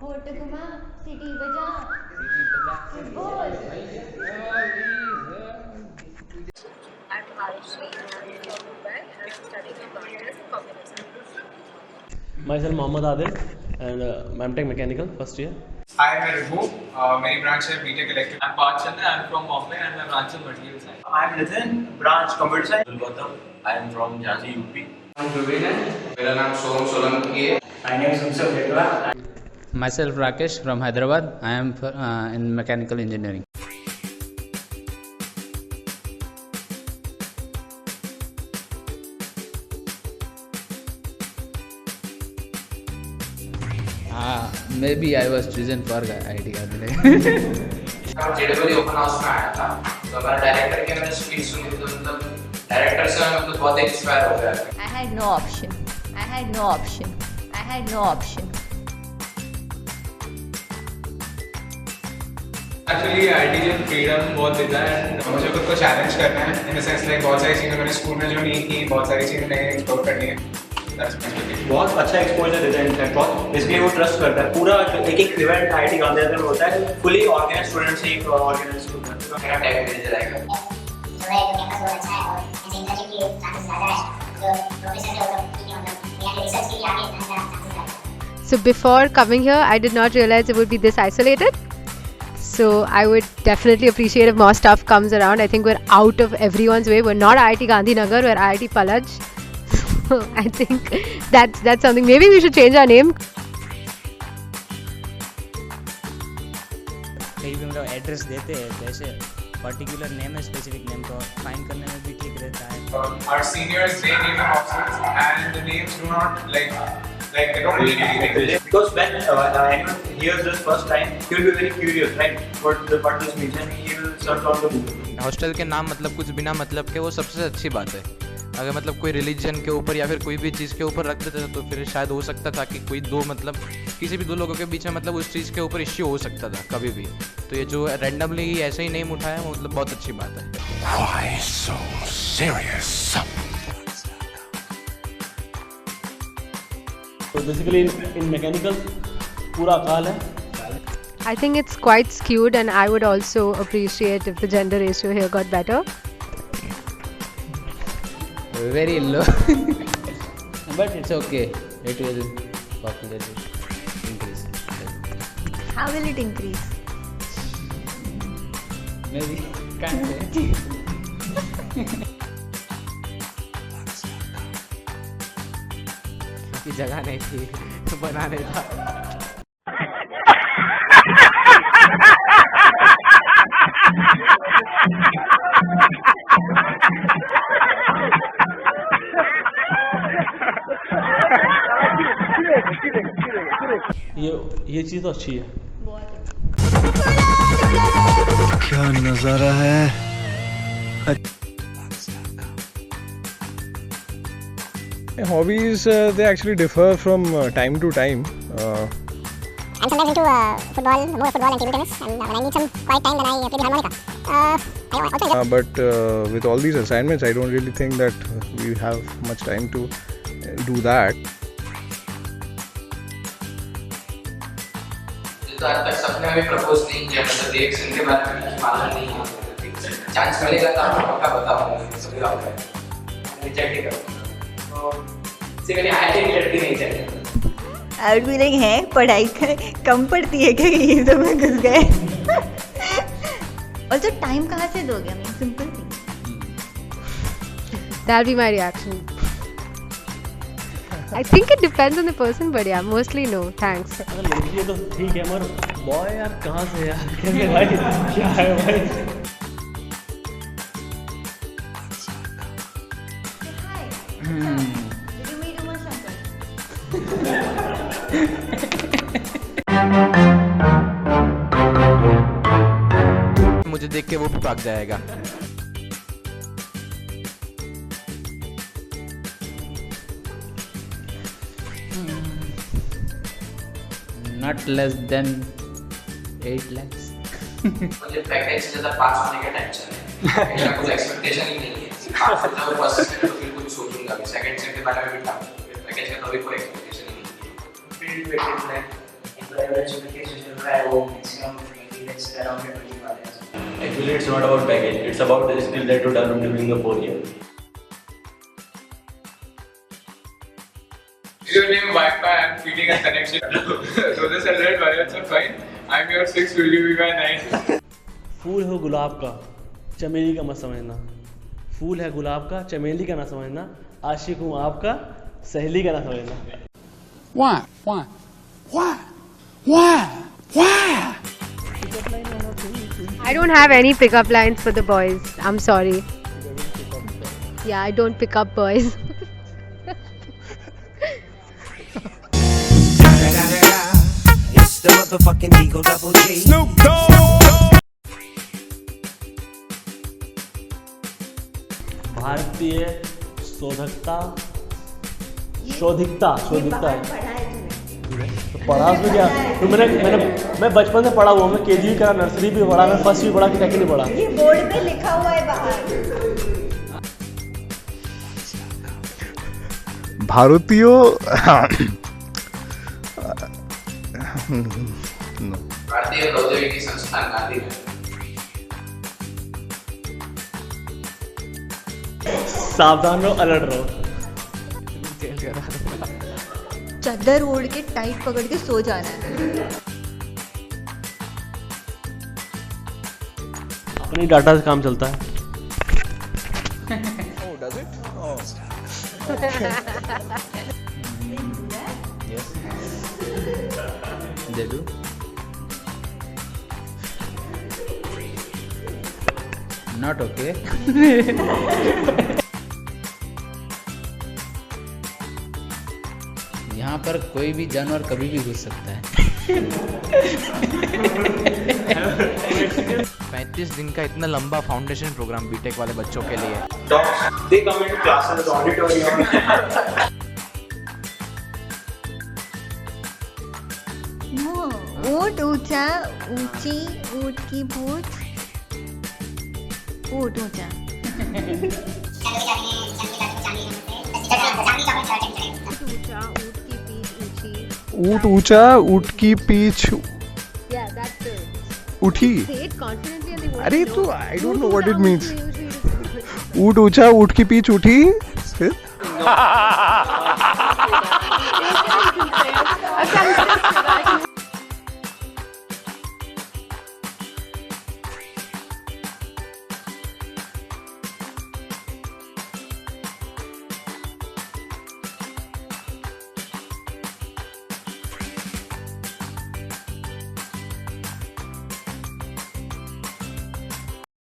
होठ घुमा सिटी बजा फिर बोल। I'm Ayushi and I'm from Mumbai and I'm studying a master's in computer science. Myself Mohammad Adil and I'm Tech Mechanical first year. Hi, मैं रिभू मेरी branch है BTech electric. I'm Parchan, I'm from Bombay and my branch is material science. I'm Nitin, branch computer science. Gautam, I am from Jhansi, UP. I'm Juvin, मेरा नाम सोम सोलंकी है। My name is Yusuf Dekla. Myself Rakesh from Hyderabad. I am in mechanical engineering. Maybe I was chosen for IT Gandhi. JW open house में आया था तो हमारा director की मैंने स्पीच सुनी थी तो मतलब डायरेक्टर से मैं मतलब बहुत इंस्पायर हो गया। I had no option. I had no option. I had no option. Actually IT में फ्रीडम बहुत देता है, मुझे खुद को चैलेंज करना है इन द सेंस लाइक बहुत सारी चीज़ें मैंने स्कूल में जो नहीं की, बहुत सारी चीज़ें नई एक्सप्लोर करनी है। बहुत अच्छा एक्सपोजर देता है इनफैक्ट बहुत, इसलिए वो ट्रस्ट करता है। पूरा एक एक इवेंट आईटी गांधी में होता है, फुली ऑर्गेनाइज स्टूडेंट से एक ऑर्गेनाइज होता है। तो मेरा टैग भेज जाएगा जो है तो कैंपस बहुत अच्छा है और ऐसे इंटर्नशिप की चांसेस ज़्यादा है, जो प्रोफेसर से होगा ठीक है, मतलब मेरा रिसर्च के लिए आगे जाने का चांसेस ज़्यादा है। So before coming here, I did not realize it would be this isolated. So I would definitely appreciate if more stuff comes around. I think we're out of everyone's way. We're not IIT Gandhinagar, we're IIT Palaj. So I think that's something. Maybe we should change our name. कहीं भी मतलब address देते हैं जैसे particular name है, specific name तो find करने में भी ठीक रहता है। Our seniors they name the options and the names do not like they don't mean anything. Because when anyone hears this first time, he will be very curious, right? What this means, and he will search on the Google. Hostel के नाम मतलब कुछ बिना मतलब के वो सबसे अच्छी बात है। अगर मतलब कोई रिलीजन के ऊपर या फिर कोई भी चीज़ के ऊपर रख देते तो फिर शायद हो सकता था कि कोई दो मतलब किसी भी दो लोगों के बीच में मतलब उस चीज़ के ऊपर इश्यू हो सकता था कभी भी। तो ये जो रैंडमली ऐसे ही नेम उठाया वो मतलब बहुत अच्छी बात है। Why so serious? So basically in mechanical पूरा अकाल है। I think it's quite skewed, and I would also appreciate if the gender ratio here got better. Very low. But it's okay. It will populate increase. How will it increase? Maybe can't say. की जगह नहीं थी तो बनाने था। ये चीज़ तो अच्छी है। क्या नजारा है। Hobbies they actually differ from time to time. I'm sometimes into football, more football and table tennis, and when I need some quiet time, then I play the harmonica. I also enjoy. But with all these assignments, I don't really think that we have much time to do that. तो आज तक सपने में propose नहीं किया, मतलब reaction के बारे में कुछ मालूम नहीं है। चांस मिलेगा तो आपको पक्का बताऊंगा सभी लोगों को। रिजेक्ट ही करूँगा। तो सिर्फ आईटी की लड़की नहीं चाहिए। I would be like, है पढ़ाई कम पड़ती है क्या ये तो में घुस गए। और जो टाइम कहाँ से दोगे हमें, simple thing. That'll be my reaction. I think it depends on the person, but yeah, mostly no. Thanks. अगर लड़की है तो ठीक है, मगर बॉय यार कहाँ से यार, कैसे भाई क्या है भाई। Did you meet Uma Shankar? मुझे देख के वो भी भाग जाएगा। Not less than 8 lakhs. मुझे पैकेज से ज़्यादा पास होने का टेंशन है। मेरा कुछ एक्सपेक्टेशन ही नहीं है। पास हो जाओ फर्स्ट सेट तो फिर कुछ सोचूंगा, मैं सेकंड सेट के बारे में भी था। पैकेज का तो भी कोई एक्सपेक्टेशन ही नहीं है। फील्ड वेटेड में एजुकेशन चल रहा है वो मैक्सिमम पीरियड्स अराउंड 20 वाले हैं. Actually, it's not about baggage. It's about the skill that you develop during the 4 years. Your name Wi-Fi. I'm feeding a connection. Rosa Salad, Varyacha, fine. I'm your 6. Will you be my 9? फूल हो गुलाब का, चमेली का मत समझना. फूल है गुलाब का, चमेली का ना समझना. आशिक हूँ आपका, सहेली का ना समझना. Why? I don't have any pickup lines for the boys. I'm sorry. Yeah, I don't pick up boys. It's the motherfucking Eagle Double G. Snoop Dogg. भारतीय शोधिकता तो पढ़ा उसमें क्या. तो मैं बचपन से पढ़ा हुआ. मैं केजी भी करा, नर्सरी भी पढ़ा, मैं फर्स्ट भी पढ़ा कि सेकंड भी पढ़ा. ये बोर्ड पे लिखा हुआ है बाहर. भारतीय भारतीय प्रौद्योगिकी संस्थान गांधीनगर. सावधान रहो, अलर्ट रहो. चादर ओढ़ के टाइट पकड़ के सो जाना है. अपनी डाटा से काम चलता है. Yes. They do. Not okay. यहाँ पर कोई भी जानवर कभी भी घुस सकता है. 35 दिन का इतना लंबा फाउंडेशन प्रोग्राम बीटेक वाले बच्चों के लिए. They come into classes, auditorium. ऊँट ऊंचा, ऊंची ऊँट की पूंछ. ऊँट ऊंचा. ऊँट ऊंचा, ऊँट की पीछ Yeah, that's it. उठी. Say it confidently and they won't अरे know. तो I don't know what it means. Usually ऊँट ऊंचा, ऊँट की पीछ उठी. फिर